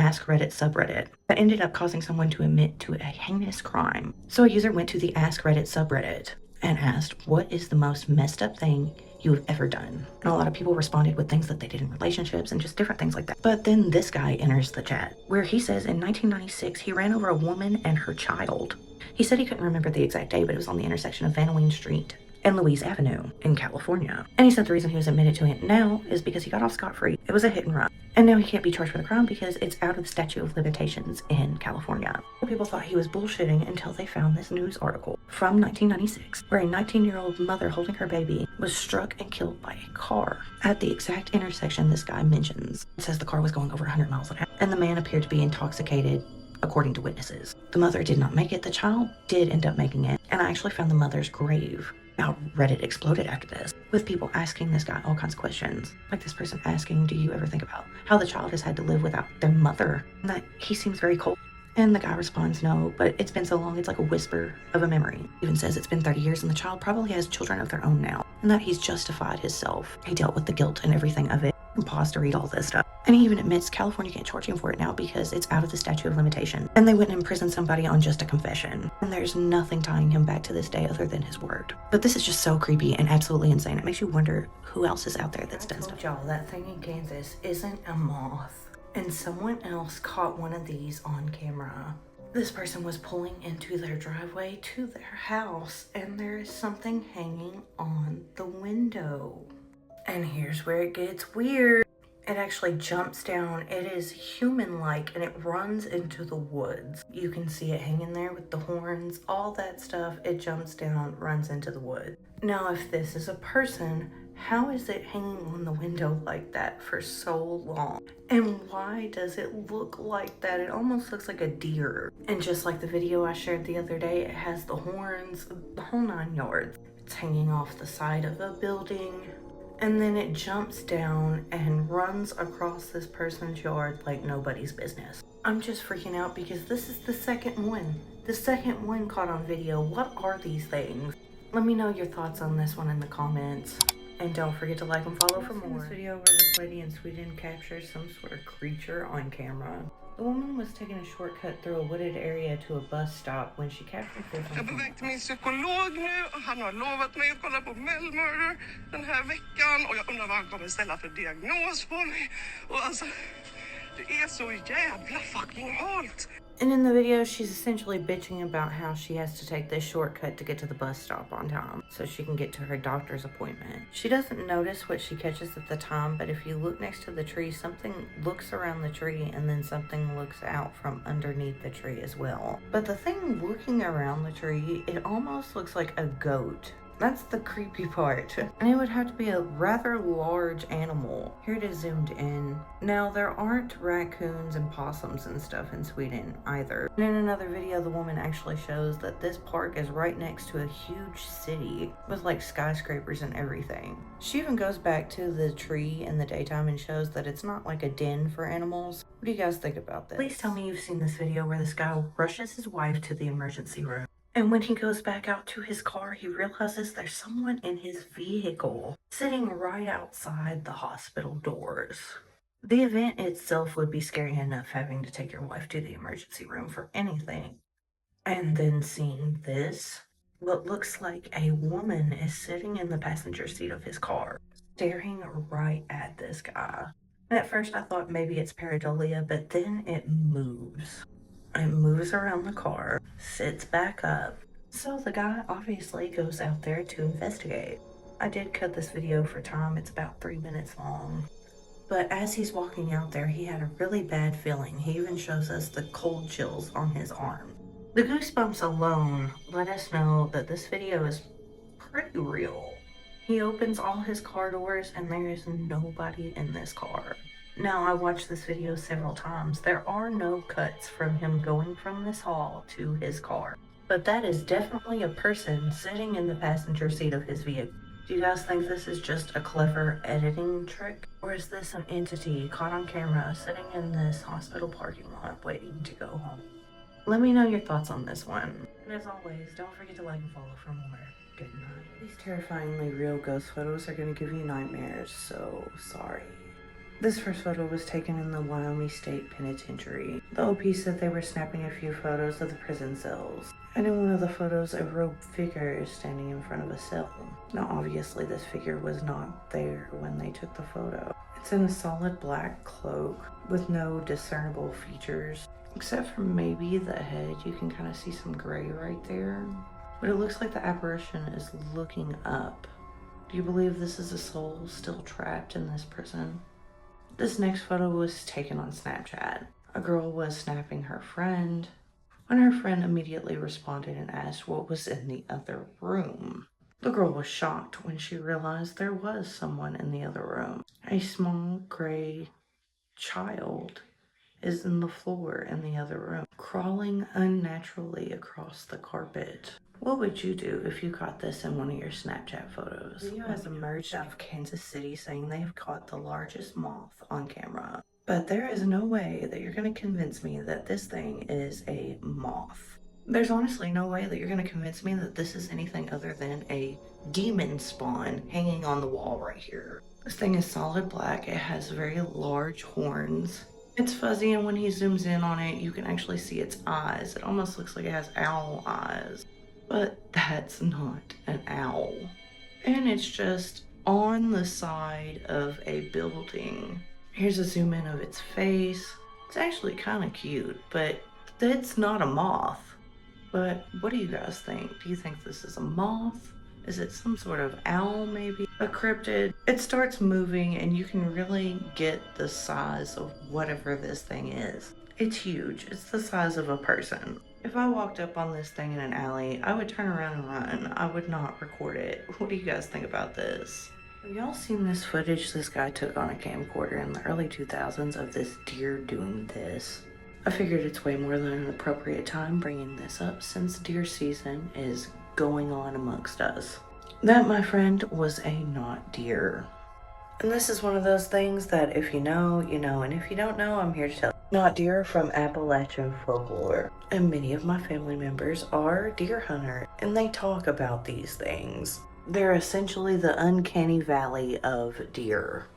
Ask Reddit subreddit that ended up causing someone to admit to a heinous crime. So a user went to the Ask Reddit subreddit and asked, what is the most messed up thing you have ever done? And a lot of people responded with things that they did in relationships and just different things like that. But then this guy enters the chat where he says in 1996 he ran over a woman and her child. He said he couldn't remember the exact day, but it was on the intersection of Vanoween Street and Louise Avenue in California. And he said the reason he was admitted to it now is because he got off scot-free. It was a hit and run. And now he can't be charged for the crime because it's out of the statute of limitations in California. People thought he was bullshitting until they found this news article from 1996 where a 19-year-old mother holding her baby was struck and killed by a car at the exact intersection this guy mentions. It says the car was going over 100 miles an hour and the man appeared to be intoxicated, according to witnesses. The mother did not make it. The child did end up making it. And I actually found the mother's grave. Now, Reddit exploded after this, with people asking this guy all kinds of questions. Like this person asking, do you ever think about how the child has had to live without their mother? And that he seems very cold. And the guy responds, no, but it's been so long, it's like a whisper of a memory. Even says it's been 30 years and the child probably has children of their own now. And that he's justified himself. He dealt with the guilt and everything of it. And paused to read all this stuff. And he even admits California can't charge him for it now because it's out of the statute of limitation. And they wouldn't imprison somebody on just a confession. And there's nothing tying him back to this day other than his word. But this is just so creepy and absolutely insane. It makes you wonder who else is out there that's done stuff. Y'all, that thing in Kansas isn't a moth. And someone else caught one of these on camera. This person was pulling into their driveway to their house and there is something hanging on the window. And here's where it gets weird. It actually jumps down. It is human-like and it runs into the woods. You can see it hanging there with the horns, all that stuff. It jumps down, runs into the woods. Now, if this is a person, how is it hanging on the window like that for so long? And why does it look like that? It almost looks like a deer. And just like the video I shared the other day, it has the horns, the whole 9 yards. It's hanging off the side of a building. And then it jumps down and runs across this person's yard like nobody's business. I'm just freaking out because this is the second one. The second one caught on video. What are these things? Let me know your thoughts on this one in the comments. And don't forget to like and follow for more. This video where this lady in Sweden captures some sort of creature on camera. The woman was taking a shortcut through a wooded area to a bus stop when she captured this on camera. Jag är på väg till min psykolog nu och han har lovat mig att kolla på Mail Murder den här veckan och jag undrar vad han kommer ställa för diagnos på mig. Och alltså, det är så jävla fucking halt. And in the video, she's essentially bitching about how she has to take this shortcut to get to the bus stop on time so she can get to her doctor's appointment. She doesn't notice what she catches at the time, but if you look next to the tree, something looks around the tree and then something looks out from underneath the tree as well. But the thing looking around the tree, it almost looks like a goat. That's the creepy part. And it would have to be a rather large animal. Here it is zoomed in. Now, there aren't raccoons and possums and stuff in Sweden either. And in another video, the woman actually shows that this park is right next to a huge city with like skyscrapers and everything. She even goes back to the tree in the daytime and shows that it's not like a den for animals. What do you guys think about this? Please tell me you've seen this video where this guy rushes his wife to the emergency room. And when he goes back out to his car, he realizes there's someone in his vehicle sitting right outside the hospital doors. The event itself would be scary enough, having to take your wife to the emergency room for anything. And then seeing this, what looks like a woman is sitting in the passenger seat of his car, staring right at this guy. And at first I thought maybe it's pareidolia, but then it moves. It moves around the car, sits back up. So the guy obviously goes out there to investigate. I did cut this video for time. It's about 3 minutes long. But as he's walking out there, he had a really bad feeling. He even shows us the cold chills on his arm. The goosebumps alone let us know that this video is pretty real. He opens all his car doors and there is nobody in this car. Now, I watched this video several times. There are no cuts from him going from this hall to his car. But that is definitely a person sitting in the passenger seat of his vehicle. Do you guys think this is just a clever editing trick? Or is this an entity caught on camera sitting in this hospital parking lot waiting to go home? Let me know your thoughts on this one. And as always, don't forget to like and follow for more. Good night. These terrifyingly real ghost photos are going to give you nightmares, so sorry. This first photo was taken in the Wyoming State Penitentiary. The OP said they were snapping a few photos of the prison cells. And in one of the photos, a robed figure is standing in front of a cell. Now, obviously, this figure was not there when they took the photo. It's in a solid black cloak with no discernible features. Except for maybe the head, you can kind of see some gray right there. But it looks like the apparition is looking up. Do you believe this is a soul still trapped in this prison? This next photo was taken on Snapchat. A girl was snapping her friend when her friend immediately responded and asked what was in the other room. The girl was shocked when she realized there was someone in the other room. A small gray child is in the floor in the other room, crawling unnaturally across the carpet. What would you do if you caught this in one of your Snapchat photos? A video has emerged out of Kansas City saying they have caught the largest moth on camera. But there is no way that you're going to convince me that this thing is a moth. There's honestly no way that you're going to convince me that this is anything other than a demon spawn hanging on the wall right here. This thing is solid black. It has very large horns. It's fuzzy, and when he zooms in on it, you can actually see its eyes. It almost looks like it has owl eyes. But that's not an owl. And it's just on the side of a building. Here's a zoom in of its face. It's actually kind of cute, but it's not a moth. But what do you guys think? Do you think this is a moth? Is it some sort of owl, maybe? A cryptid? It starts moving, and you can really get the size of whatever this thing is. It's huge. It's the size of a person. If I walked up on this thing in an alley, I would turn around and run. I would not record it. What do you guys think about this? Have y'all seen this footage this guy took on a camcorder in the early 2000s of this deer doing this? I figured it's way more than an appropriate time bringing this up since deer season is going on amongst us. That, my friend, was a not deer. And this is one of those things that if you know, you know, and if you don't know, I'm here to tell you. Not deer from Appalachian folklore. And many of my family members are deer hunters, and they talk about these things. They're essentially the uncanny valley of deer.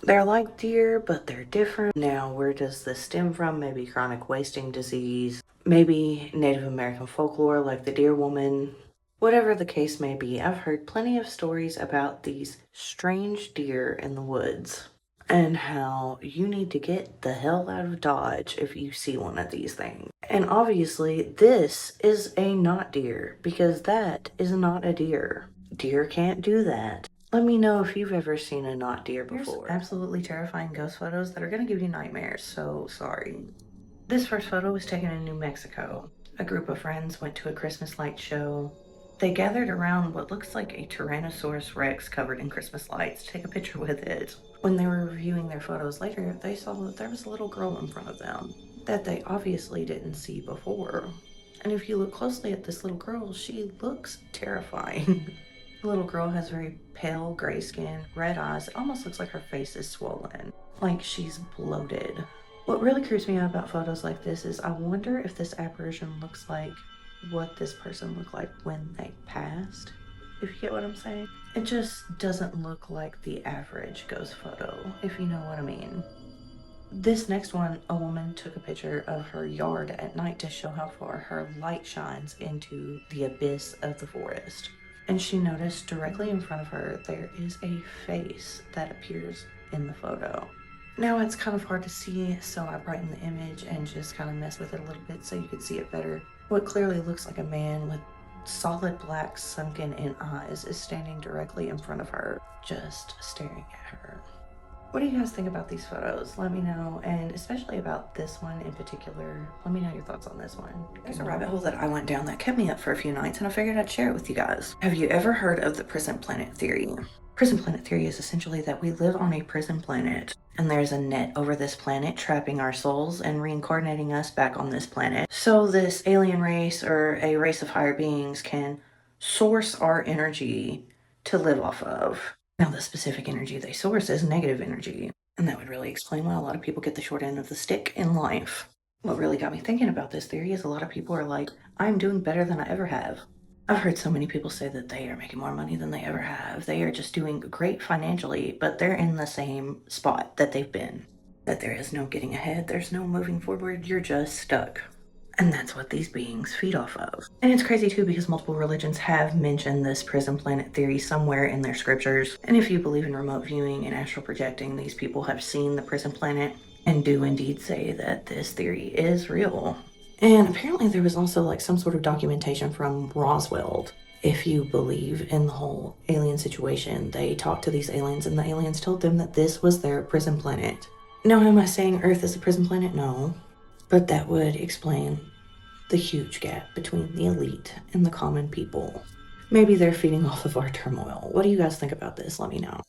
They're like deer, but they're different. Now, where does this stem from? Maybe chronic wasting disease, maybe Native American folklore like the deer woman. Whatever the case may be, I've heard plenty of stories about these strange deer in the woods and how you need to get the hell out of Dodge if you see one of these things. And obviously, this is a not deer because that is not a deer. Deer can't do that. Let me know if you've ever seen a not deer before. Here's absolutely terrifying ghost photos that are going to give you nightmares, so sorry. This first photo was taken in New Mexico. A group of friends went to a Christmas light show. They gathered around what looks like a Tyrannosaurus Rex covered in Christmas lights to take a picture with it. When they were reviewing their photos later, they saw that there was a little girl in front of them that they obviously didn't see before. And if you look closely at this little girl, she looks terrifying. The little girl has very pale gray skin, red eyes. It almost looks like her face is swollen, like she's bloated. What really creeps me out about photos like this is I wonder if this apparition looks like what this person looked like when they passed, if you get what I'm saying. It just doesn't look like the average ghost photo, if you know what I mean. This next one, a woman took a picture of her yard at night to show how far her light shines into the abyss of the forest. And she noticed directly in front of her there is a face that appears in the photo. Now it's kind of hard to see, so I brightened the image and just kind of messed with it a little bit so you could see it better. What clearly looks like a man with solid black sunken in eyes is standing directly in front of her, just staring at her. What do you guys think about these photos? Let me know, and especially about this one in particular. Let me know your thoughts on this one. There's a rabbit hole that I went down that kept me up for a few nights, and I figured I'd share it with you guys. Have you ever heard of the prison planet theory? Prison planet theory is essentially that we live on a prison planet, and there's a net over this planet trapping our souls and reincarnating us back on this planet. So this alien race or a race of higher beings can source our energy to live off of. Now, the specific energy they source is negative energy, and that would really explain why a lot of people get the short end of the stick in life. What really got me thinking about this theory is a lot of people are like, I'm doing better than I ever have. I've heard so many people say that they are making more money than they ever have. They are just doing great financially, but they're in the same spot that they've been. That there is no getting ahead, there's no moving forward, you're just stuck. And that's what these beings feed off of. And it's crazy too because multiple religions have mentioned this prison planet theory somewhere in their scriptures. And if you believe in remote viewing and astral projecting, these people have seen the prison planet and do indeed say that this theory is real. And apparently there was also like some sort of documentation from Roswell. If you believe in the whole alien situation, they talked to these aliens and the aliens told them that this was their prison planet. Now, am I saying Earth is a prison planet? No. But that would explain the huge gap between the elite and the common people. Maybe they're feeding off of our turmoil. What do you guys think about this? Let me know.